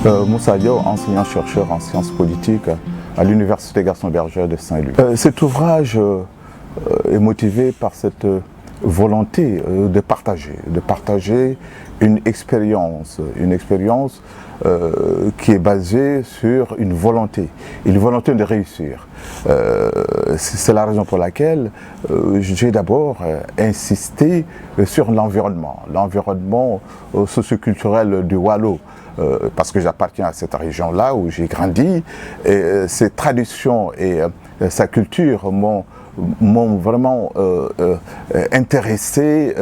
Moussa Diaw, enseignant-chercheur en sciences politiques à l'Université Gaston Berger de Saint-Louis. Cet ouvrage est motivé par cette volonté de partager une expérience qui est basée sur une volonté de réussir. C'est la raison pour laquelle j'ai d'abord insisté sur l'environnement socioculturel du Waalo. Parce que j'appartiens à cette région-là où j'ai grandi, et ses traditions et sa culture m'ont vraiment intéressé,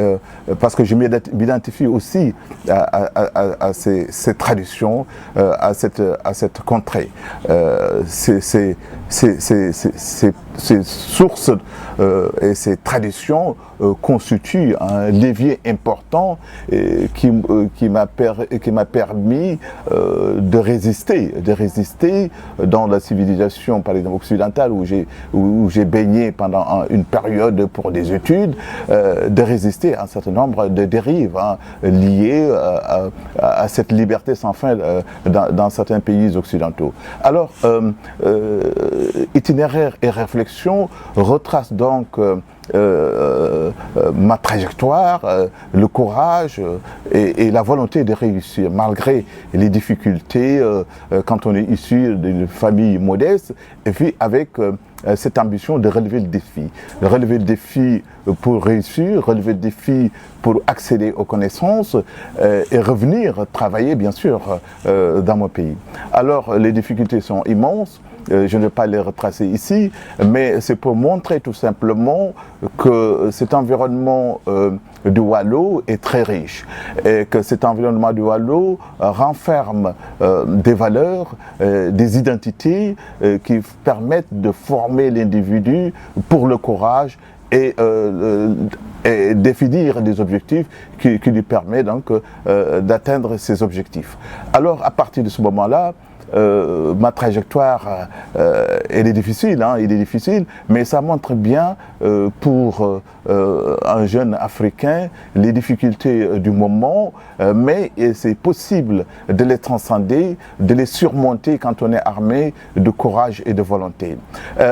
parce que je m'identifie aussi à ces traditions, à cette contrée. Ces sources et ces traditions constituent un levier important qui m'a permis de résister dans la civilisation, par exemple occidentale, où j'ai baigné pendant une période pour des études, de résister à un certain nombre de dérives liées à cette liberté sans fin dans certains pays occidentaux. Alors, itinéraire et réflexion retracent donc ma trajectoire, le courage et la volonté de réussir malgré les difficultés quand on est issu d'une famille modeste, et puis avec cette ambition de relever le défi pour réussir, relever le défi pour accéder aux connaissances et revenir travailler bien sûr dans mon pays. Alors les difficultés sont immenses. Je ne vais pas les retracer ici, mais c'est pour montrer tout simplement que cet environnement du Waalo est très riche et que cet environnement du Waalo renferme des valeurs, des identités qui permettent de former l'individu pour le courage et définir des objectifs qui lui permettent donc d'atteindre ces objectifs. Alors à partir de ce moment-là, ma trajectoire, elle est difficile, mais ça montre bien pour un jeune Africain les difficultés du moment, mais c'est possible de les transcender, de les surmonter quand on est armé de courage et de volonté.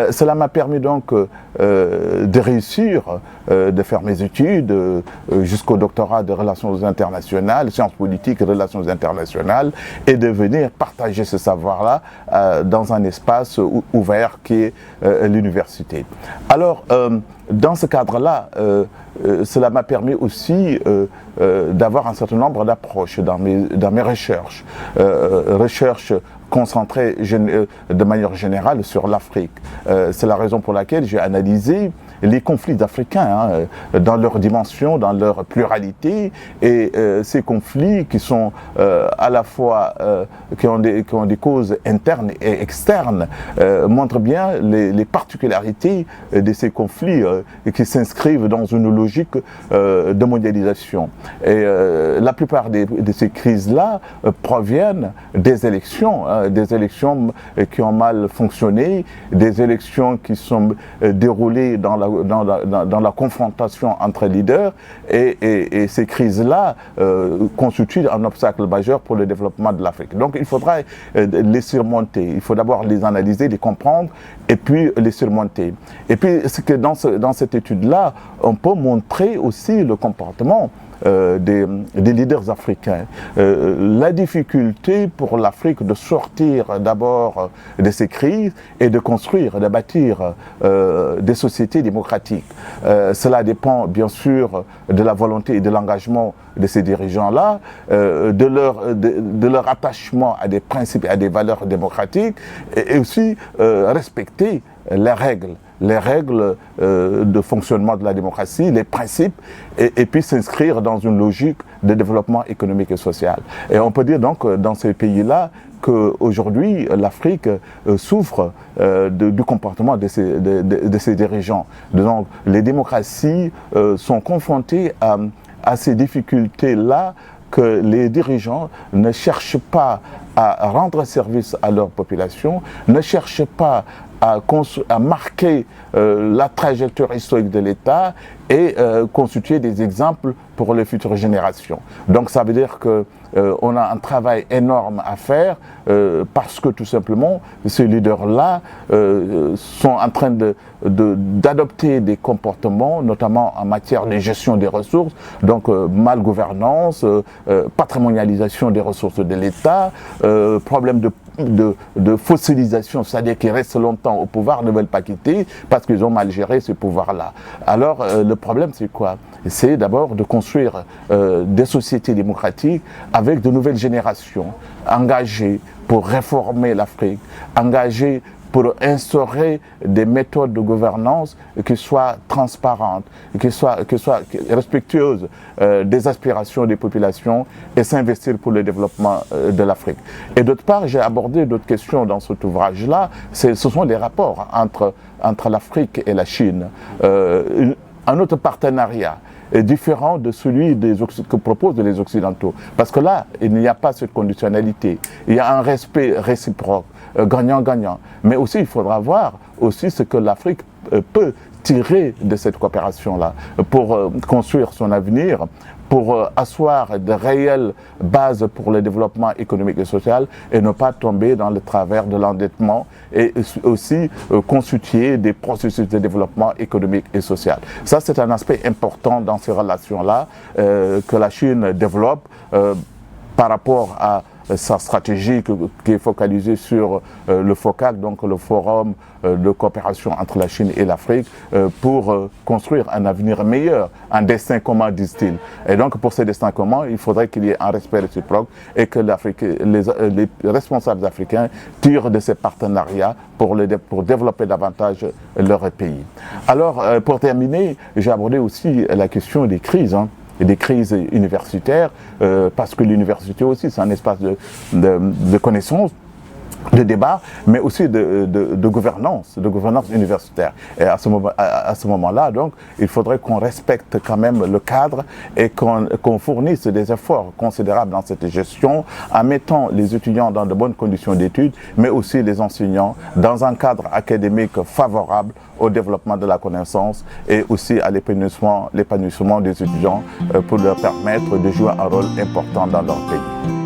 Cela m'a permis donc de réussir, de faire mes études jusqu'au doctorat de relations internationales, sciences politiques et relations internationales, et de venir partager ce savoir-là dans un espace ouvert qui est l'université. Alors, dans ce cadre-là, cela m'a permis aussi d'avoir un certain nombre d'approches dans mes recherches. Recherches concentrées de manière générale sur l'Afrique. C'est la raison pour laquelle j'ai analysé les conflits africains dans leur dimension, dans leur pluralité, et ces conflits qui sont à la fois qui ont des causes internes et externes montrent bien les particularités de ces conflits qui s'inscrivent dans une logique de mondialisation. Et la plupart de ces crises-là proviennent des élections qui ont mal fonctionné, des élections qui sont déroulées dans la confrontation entre leaders, et ces crises-là constituent un obstacle majeur pour le développement de l'Afrique. Donc il faudra les surmonter. Il faut d'abord les analyser, les comprendre, et puis les surmonter. Et puis c'est que dans cette étude-là, on peut montrer aussi le comportement des leaders africains. La difficulté pour l'Afrique de sortir d'abord de ces crises et de construire, de bâtir des sociétés démocratiques. Cela dépend bien sûr de la volonté et de l'engagement de ces dirigeants-là, de leur attachement à des principes et à des valeurs démocratiques, et aussi respecter les règles de fonctionnement de la démocratie, les principes, et puis s'inscrire dans une logique de développement économique et social. Et on peut dire donc dans ces pays-là qu'aujourd'hui l'Afrique souffre du comportement de ses dirigeants. Donc les démocraties sont confrontées à ces difficultés-là, que les dirigeants ne cherchent pas à rendre service à leur population, ne cherchent pas à marquer la trajectoire historique de l'État et constituer des exemples pour les futures générations. Donc ça veut dire que on a un travail énorme à faire parce que tout simplement ces leaders-là sont en train d'adopter des comportements, notamment en matière de gestion des ressources, donc malgouvernance, patrimonialisation des ressources de l'État, problème de fossilisation, c'est-à-dire qu'ils restent longtemps au pouvoir, ne veulent pas quitter parce qu'ils ont mal géré ce pouvoir-là. Alors le problème c'est quoi? C'est d'abord de construire des sociétés démocratiques avec de nouvelles générations engagées pour réformer l'Afrique, engagées pour instaurer des méthodes de gouvernance qui soient transparentes, qui soient respectueuses des aspirations des populations et s'investir pour le développement de l'Afrique. Et d'autre part, j'ai abordé d'autres questions dans cet ouvrage-là, ce sont des rapports entre l'Afrique et la Chine. Un autre partenariat est différent de celui que proposent les Occidentaux. Parce que là, il n'y a pas cette conditionnalité. Il y a un respect réciproque, gagnant-gagnant. Mais aussi, il faudra voir aussi ce que l'Afrique peut tirer de cette coopération-là pour construire son avenir, pour asseoir de réelles bases pour le développement économique et social et ne pas tomber dans le travers de l'endettement et aussi constituer des processus de développement économique et social. Ça, c'est un aspect important dans ces relations-là que la Chine développe par rapport à sa stratégie qui est focalisée sur le FOCAC, donc le Forum de coopération entre la Chine et l'Afrique, pour construire un avenir meilleur, un destin commun, disent-ils. Et donc pour ce destin commun, il faudrait qu'il y ait un respect réciproque et que les responsables africains tirent de ces partenariats pour développer davantage leur pays. Alors pour terminer, j'ai abordé aussi la question des crises. Et des crises universitaires, parce que l'université aussi, c'est un espace de connaissance, de débat, mais aussi de gouvernance universitaire. Et à ce moment-là, donc, il faudrait qu'on respecte quand même le cadre et qu'on fournisse des efforts considérables dans cette gestion en mettant les étudiants dans de bonnes conditions d'études, mais aussi les enseignants dans un cadre académique favorable au développement de la connaissance et aussi à l'épanouissement des étudiants pour leur permettre de jouer un rôle important dans leur pays.